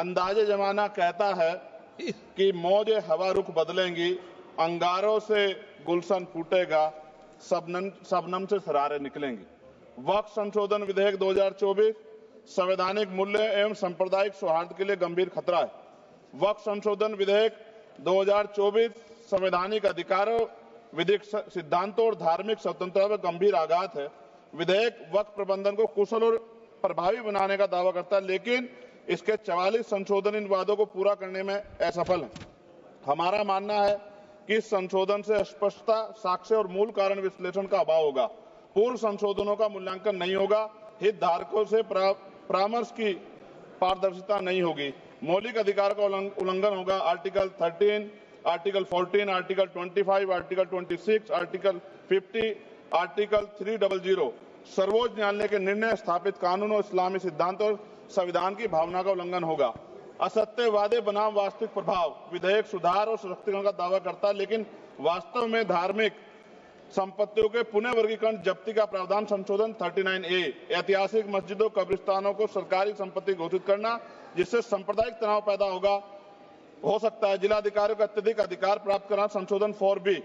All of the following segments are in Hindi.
अंदाजे जमाना कहता है कि मौजे हवा रुख बदलेंगी, अंगारों से गुलशन फूटेगा, शबनम से सरारे निकलेंगी। वक्फ संशोधन विधेयक 2024 संवैधानिक मूल्य एवं सांप्रदायिक सौहार्द के लिए गंभीर खतरा है। वक्फ संशोधन विधेयक 2024 संवैधानिक अधिकारों, विधिक सिद्धांतों और धार्मिक स्वतंत्रता पर गंभीर आघात है। विधेयक वक्फ प्रबंधन को कुशल और प्रभावी बनाने का दावा करता है, लेकिन इसके 44 संशोधन इन वादों को पूरा करने में असफल है। हमारा मानना है कि इस संशोधन से स्पष्टता, साक्ष्य और मूल कारण विश्लेषण का अभाव होगा। पूर्व संशोधनों का मूल्यांकन नहीं होगा, हितधारकों से परामर्श की पारदर्शिता नहीं होगी, मौलिक अधिकार का उल्लंघन होगा। Article 13, article 14, article 25, article 26, article 50, article 300 सर्वोच्च न्यायालय के निर्णय, स्थापित कानून और इस्लामी सिद्धांत और संविधान की भावना का उल्लंघन होगा। असत्य वादे बनाम वास्तविक प्रभाव विधेयक सुधार और सशक्तिकरण का दावा करता है, लेकिन वास्तव में धार्मिक संपत्तियों के पुनः वर्गीकरण जब्ती का प्रावधान संशोधन 39A ऐतिहासिक मस्जिदों, कब्रिस्तानों को सरकारी संपत्ति घोषित करना, जिससे सांप्रदायिक तनाव पैदा हो सकता है। जिलाधिकारियों को अत्यधिक अधिकार प्राप्त करना संशोधन 4B।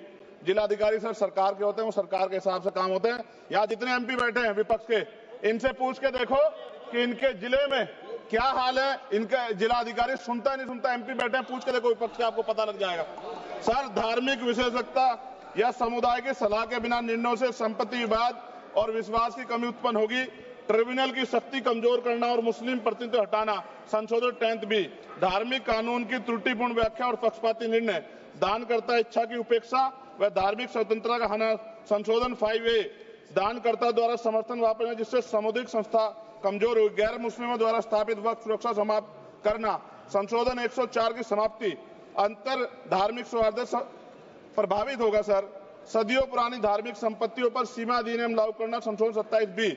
जिलाधिकारी सर सरकार के होते हैं, वो सरकार के हिसाब से काम होते हैं। यहाँ जितने MP बैठे हैं विपक्ष के, इनसे पूछ के देखो कि इनके जिले में क्या हाल है। इनका जिलाधिकारी सुनता नहीं सुनता, MP बैठे हैं, पूछ के देखो विपक्ष के, आपको पता लग जाएगा। सर धार्मिक विशेषज्ञता या समुदाय की सलाह के बिना निर्णयों से संपत्ति विवाद और विश्वास की कमी उत्पन्न होगी। ट्रिब्यूनल की शक्ति कमजोर करना और मुस्लिम प्रतिनिधित्व हटाना संशोधन 10B। धार्मिक कानून की त्रुटिपूर्ण व्याख्या और पक्षपाती निर्णय, दानकर्ता इच्छा की उपेक्षा व धार्मिक स्वतंत्रता का हनन संशोधन 5A। दानकर्ता द्वारा समर्थन वापस, जिससे सामुदायिक संस्था कमजोर हुई। गैर मुस्लिमों द्वारा स्थापित वक्फ सुरक्षा समाप्त करना संशोधन 104 की समाप्ति। अंतर धार्मिक सौहार्द प्रभावित होगा। सर सदियों पुरानी धार्मिक संपत्तियों पर सीमा अधिनियम लागू करना संशोधन 27B।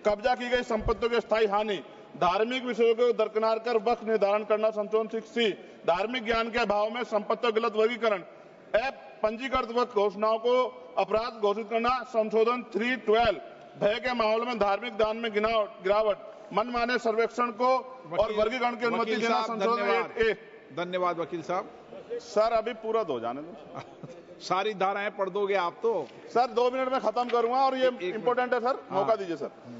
कब्जा की गई संपत्तियों की स्थायी हानि, धार्मिक विषयों को दरकिनार कर वक्फ निर्धारण करना संशोधन 6C। धार्मिक ज्ञान के अभाव में संपत्तियों गलत वर्गीकरण, पंजीकृत वक्फ घोषणाओं को अपराध घोषित करना संशोधन 312। भय के माहौल में धार्मिक दान में गिरावट, मनमाने सर्वेक्षण को और वर्गीकरण की अनुमति देना संशोधन 8A। धन्यवाद वकील साहब। सर अभी पूरा दो जाने दो। सारी धाराएं पढ़ दोगे आप तो? सर 2 मिनट में खत्म करूंगा और ये इंपॉर्टेंट है सर, मौका दीजिए सर।